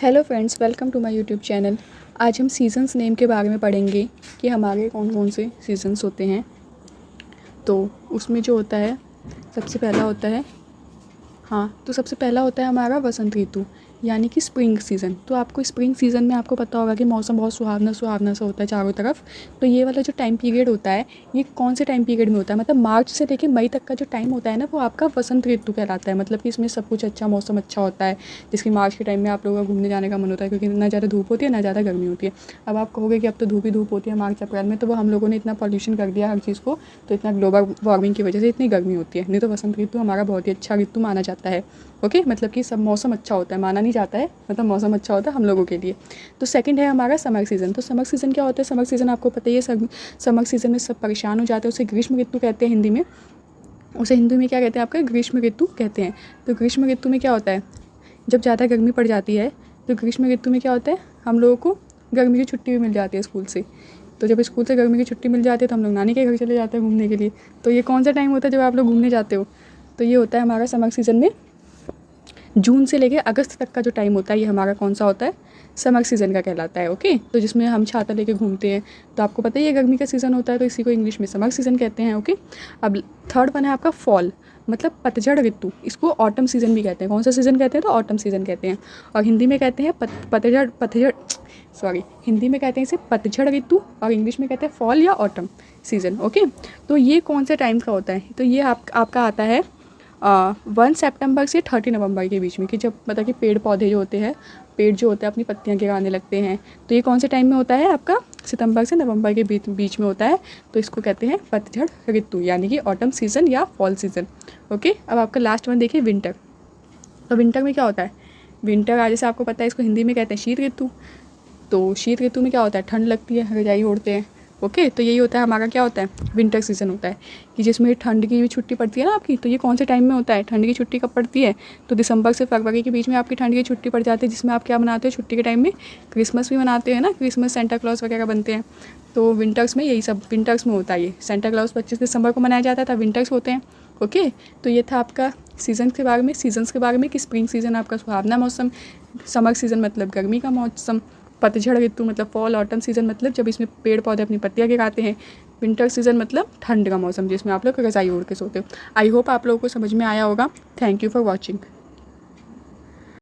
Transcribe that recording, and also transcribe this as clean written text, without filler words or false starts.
Hello friends, welcome to my YouTube channel. आज हम seasons name के बारे में पढ़ेंगे कि हमारे कौन कौन से सीज़न्स होते हैं। तो उसमें जो होता है सबसे पहला होता है सबसे पहला होता है हमारा वसंत ऋतु, यानी कि स्प्रिंग सीज़न। तो आपको स्प्रिंग सीज़न में आपको पता होगा कि मौसम बहुत सुहावना सुहावना सा होता है चारों तरफ। तो ये वाला जो टाइम पीरियड होता है, ये कौन से टाइम पीरियड में होता है, मतलब मार्च से लेकर मई तक का जो टाइम होता है ना, वो आपका वसंत ऋतु कहलाता है। मतलब कि इसमें सब कुछ अच्छा, मौसम अच्छा होता है, जिसकी मार्च के टाइम में आप लोगों का घूमने जाने का मन होता है, क्योंकि ना ज़्यादा धूप होती है ना ज़्यादा गर्मी होती है। अब आप कहोगे कि अब तो धूप ही धूप होती है मार्च अप्रैल में, तो वो हम लोगों ने इतना पॉल्यूशन कर दिया हर चीज़ को, तो इतना ग्लोबल वार्मिंग की वजह से इतनी गर्मी होती है। नहीं तो वसंत ऋतु हमारा बहुत ही अच्छा ऋतु माना जाता है। ओके, मतलब कि सब मौसम अच्छा होता है, माना नहीं जाता है, मतलब मौसम अच्छा होता है हम लोगों के लिए। तो सेकंड है हमारा समर सीज़न। तो समर सीज़न क्या होता है? समर सीज़न आपको पता ही है, समर सीज़न में सब परेशान हो जाते हैं। उसे ग्रीष्म ऋतु कहते हैं हिंदी में। उसे हिंदी में क्या कहते हैं आपका? ग्रीष्म ऋतु कहते हैं। तो ग्रीष्म ऋतु में क्या होता है, जब ज़्यादा गर्मी पड़ जाती है तो ग्रीष्म ऋतु में क्या होता है, हम लोगों को गर्मी की छुट्टी भी मिल जाती है स्कूल से। तो जब स्कूल से गर्मी की छुट्टी मिल जाती है तो हम लोग नानी के घर चले जाते हैं घूमने के लिए। तो ये कौन सा टाइम होता है जब आप लोग घूमने जाते हो? तो ये होता है हमारा समर सीज़न में जून से लेके अगस्त तक का जो टाइम होता है, ये हमारा कौन सा होता है? समर सीज़न का कहलाता है। ओके, तो जिसमें हम छाता लेके घूमते हैं। तो आपको पता ही है गर्मी का सीज़न होता है, तो इसी को इंग्लिश में समर सीज़न कहते हैं। ओके, अब थर्ड वन है आपका फॉल, मतलब पतझड़ ऋतु। इसको ऑटम सीज़न भी कहते हैं। कौन सा सीज़न कहते हैं? तो ऑटम सीज़न कहते हैं। और हिंदी में कहते हैं हिंदी में कहते हैं इसे पतझड़ ऋतु, और इंग्लिश में कहते हैं फॉल या ऑटम सीज़न। ओके, तो ये कौन से टाइम का होता है? तो ये आपका आता है 1 सितंबर से 30 नवंबर के बीच में, कि जब मतलब कि पेड़ पौधे जो होते हैं, पेड़ जो होते हैं अपनी पत्तियां गिराने लगते हैं। तो ये कौन से टाइम में होता है आपका? सितंबर से नवंबर के बीच में होता है। तो इसको कहते हैं पतझड़ ऋतु, यानी कि ऑटम सीज़न या फॉल सीज़न। ओके, अब आपका लास्ट वन देखिए, विंटर। तो विंटर में क्या होता है? विंटर आज जैसे आपको पता है, इसको हिंदी में कहते हैं शीत ऋतु। तो शीत ऋतु में क्या होता है? ठंड लगती है, रजाई ओढ़ते हैं। ओके, तो यही होता है हमारा, क्या होता है? विंटर सीज़न होता है, कि जिसमें ठंड की भी छुट्टी पड़ती है ना आपकी। तो ये कौन से टाइम में होता है? ठंड की छुट्टी कब पड़ती है? तो दिसंबर से फरवरी के बीच में आपकी ठंड की छुट्टी पड़ जाती है, जिसमें आप क्या मनाते हो छुट्टी के टाइम में? क्रिसमस भी मनाते हैं ना, क्रिसमस, सेंटा क्लॉज वगैरह बनते हैं। तो विंटर्स में यही सब, विंटर्स में होता है ये। सेंटा क्लॉज 25 दिसंबर को मनाया जाता है, तब विंटर्स होते हैं। ओके, तो ये था आपका सीज़न्स के बारे में कि स्प्रिंग सीज़न आपका सुहावना मौसम, समर सीज़न मतलब गर्मी का मौसम, पतझड़ ऋतु मतलब फॉल ऑटम सीज़न मतलब जब इसमें पेड़ पौधे अपनी पत्तियां गिराते हैं, विंटर सीज़न मतलब ठंड का मौसम जिसमें आप लोग रज़ाई ओढ़ के सोते हो। आई होप आप लोगों को समझ में आया होगा। Thank you for watching.